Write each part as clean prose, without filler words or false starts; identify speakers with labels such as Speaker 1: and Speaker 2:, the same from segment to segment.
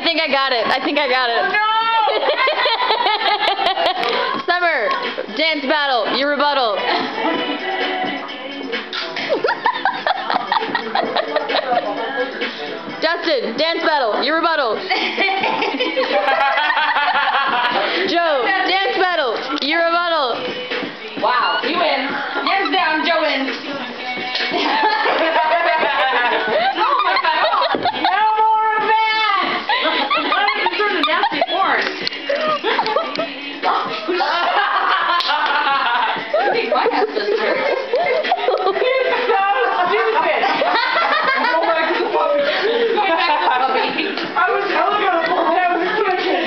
Speaker 1: I think I got it. I think I got it.
Speaker 2: No!
Speaker 1: Summer, dance battle, your rebuttal. Justin, dance battle, your rebuttal. Joe, dance battle, your rebuttal.
Speaker 2: Wow, you win. Hands down, Joe wins. Oh my God. No more of that. Why don't you turn to nasty porn? I think my half sister. You're so stupid. Go back to the puppy. Go back to the puppy. I was gonna pull down the kitchen.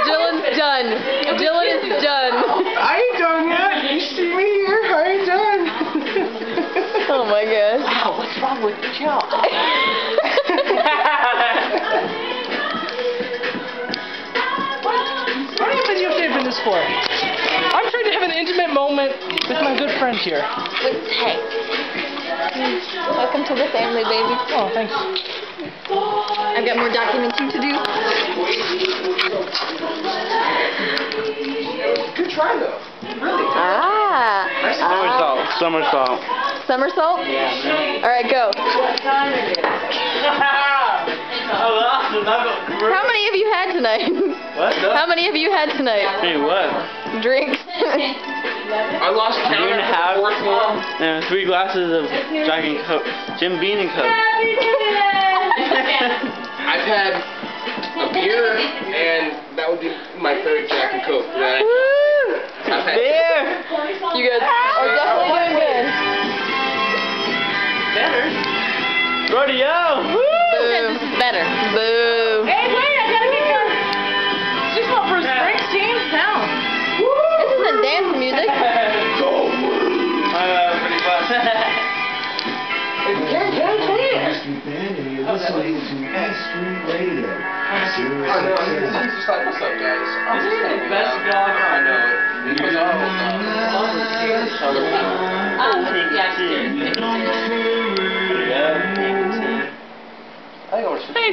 Speaker 1: Dylan's done. Dylan is done.
Speaker 3: I ain't done yet. You see me here? I ain't done.
Speaker 1: Oh my God.
Speaker 2: Wow, what's wrong with Joe?
Speaker 3: What are you videotaping this for? I'm trying to have an intimate moment with my good friend here.
Speaker 1: Hey. Welcome to the family, baby.
Speaker 3: Oh, thanks.
Speaker 1: I've got more documenting to do.
Speaker 3: Good try, though. Really.
Speaker 1: Ah.
Speaker 4: Somersault.
Speaker 1: Somersault?
Speaker 4: Yeah.
Speaker 1: Alright, go. How many have you had tonight?
Speaker 4: What?
Speaker 1: How many have you had tonight?
Speaker 4: Hey, what?
Speaker 1: Drinks.
Speaker 3: I lost count
Speaker 4: Year and a half.
Speaker 3: after the fourth one.
Speaker 4: And 3 glasses of Jack and Coke. Jim Beam and Coke.
Speaker 3: I've had a beer, and that would be my third Jack and Coke. That I've had.
Speaker 4: There!
Speaker 1: You guys are definitely doing good.
Speaker 2: Better.
Speaker 4: Rodeo! Woo!
Speaker 1: Boo. Better. Boo.
Speaker 2: Hey, wait, I gotta get your... Just want Bruce Springsteen? No.
Speaker 1: This isn't dance music.
Speaker 4: Pretty fun.
Speaker 5: Street Band, and you're listening to S Street Radio. Sirius
Speaker 3: I know.
Speaker 5: XM.
Speaker 3: I'm just like, what's up, guys? I'm
Speaker 2: This
Speaker 3: just
Speaker 2: is the
Speaker 3: like,
Speaker 2: best dog
Speaker 3: I know it. Because I'm
Speaker 2: yeah,
Speaker 3: I think I was
Speaker 4: Hey,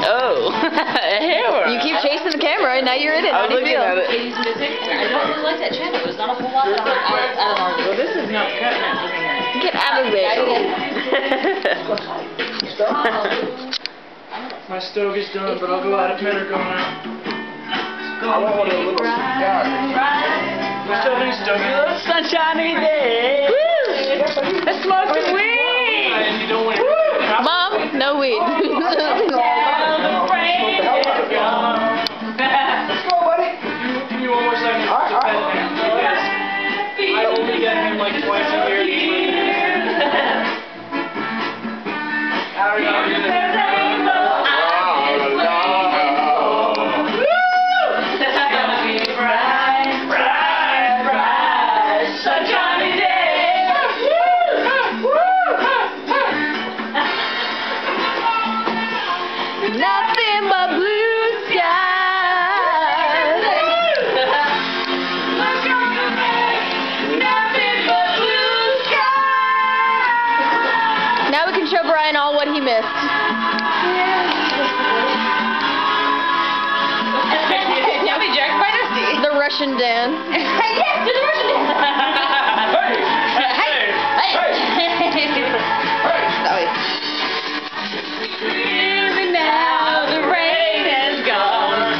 Speaker 4: Oh.
Speaker 1: You keep chasing the camera and now you're in it.
Speaker 4: I
Speaker 1: How
Speaker 4: was
Speaker 1: do you
Speaker 4: looking
Speaker 1: feel?
Speaker 4: at it.
Speaker 2: 80s music, and I don't really like that channel. There's not a whole lot that I don't know. Well, this is not cutting it for me here.
Speaker 1: Get out of there.
Speaker 3: My stove is done, but I'll go out if men are going out. I want one of the little guys. You still have any stogie left?
Speaker 4: Sunshiny day!
Speaker 2: Let's smoke some weed!
Speaker 3: And you don't win.
Speaker 1: Mom, no weed.
Speaker 3: Let's go, buddy. Give me one more second to pet him. I only get him like twice a year.
Speaker 1: Nothing but blue skies.
Speaker 2: Nothing but blue skies.
Speaker 1: Now we can show Brian all what he missed.
Speaker 2: You'll be jacked by Dusty.
Speaker 1: The Russian dance.
Speaker 2: Yes, do the Russian dance. Now the rain has gone.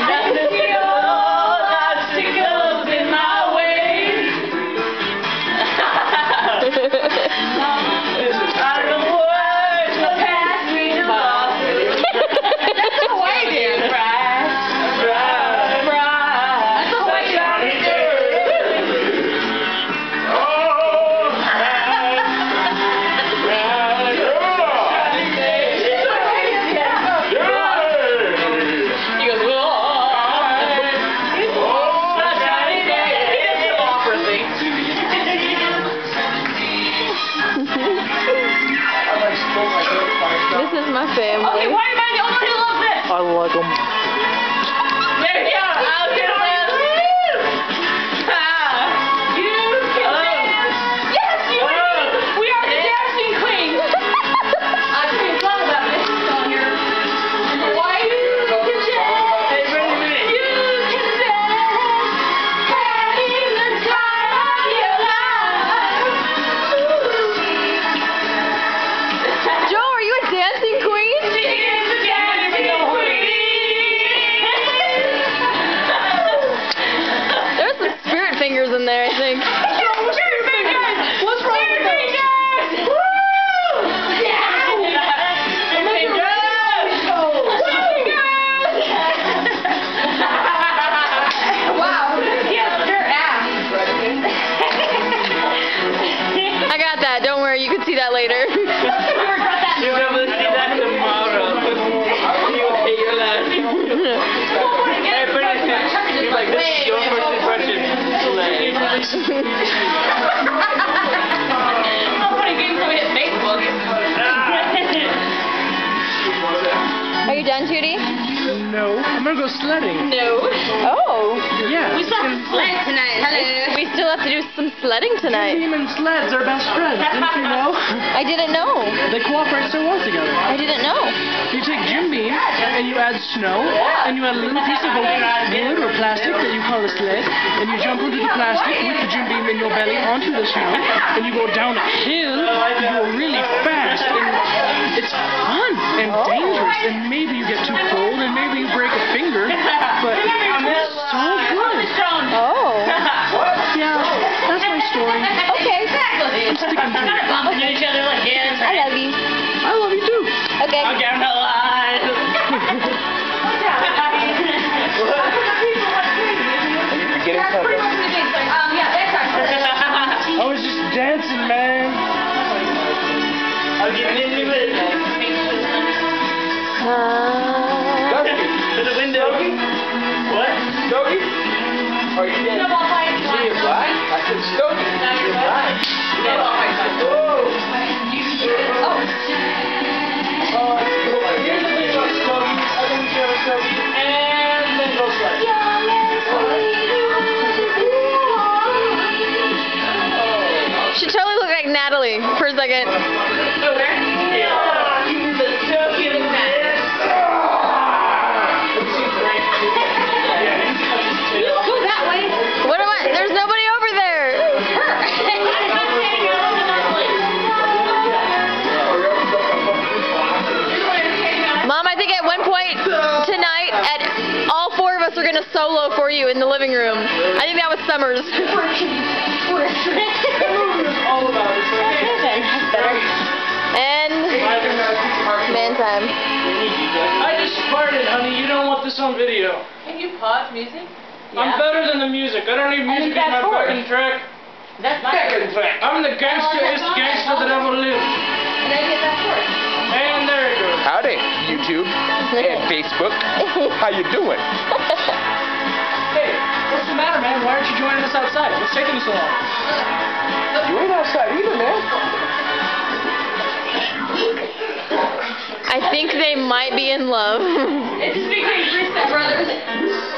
Speaker 2: Nothing but old obstacles in my way. Out of the words will pass me by. That's Hawaiian. Bright, bright, bright. That's Hawaiian. He goes, whoa. Sunshiny day. It's an opera thing.
Speaker 1: This is my family.
Speaker 2: Okay, why am I the only one who loves this?
Speaker 4: I like them.
Speaker 2: There
Speaker 3: Hey, put it in. He's like, this is your first impression.
Speaker 1: Are you done, Judy?
Speaker 3: No, I'm gonna go sledding.
Speaker 1: No. Oh.
Speaker 3: Yeah.
Speaker 2: We saw sled tonight. Hello.
Speaker 1: We still have to do some sledding tonight.
Speaker 3: Jim Beam and sleds are best friends. Didn't you know?
Speaker 1: I didn't know.
Speaker 3: They cooperate so well together.
Speaker 1: I didn't know.
Speaker 3: You take Jim Beam and you add snow and you add a little piece of wood or plastic that you call a sled, and you jump into the plastic with the Jim Beam in your belly onto the snow, and you go down a hill. You go really fast, and it's fun and dangerous, and maybe you get too cold, and maybe you break a finger, but it's so good.
Speaker 1: Oh.
Speaker 3: Yeah, that's my story.
Speaker 1: Okay.
Speaker 3: I'm sticking to it.
Speaker 1: I love you.
Speaker 3: I love you too.
Speaker 1: Okay.
Speaker 3: I was just dancing, man. I'll give it to it. To the window. What? Stogie? Are you dead? See you black? I said Stogie. You're black. Here's the thing about Stogie. I think we should have a Stogie. And then go sled.
Speaker 1: She totally looked like Natalie for a second. What am I? There's nobody over there. Mom, I think at one point tonight, all four of us are gonna solo for you in the living room. I think that was Summers. And man time.
Speaker 3: I just farted, honey. You don't want this on video.
Speaker 2: Can you pause music?
Speaker 3: I'm better than the music. I don't need music in my backing track.
Speaker 2: That's
Speaker 3: Backing track. I'm the gangsterest gangster that ever lived.
Speaker 2: And then get that chord.
Speaker 3: And there it goes.
Speaker 6: Howdy, YouTube and Facebook. How you doing?
Speaker 3: Hey, what's the matter, man? Why aren't you joining us outside? What's taking you so long?
Speaker 6: You ain't outside either, man.
Speaker 1: I think they might be in love.
Speaker 2: It's just because Brewster Brothers.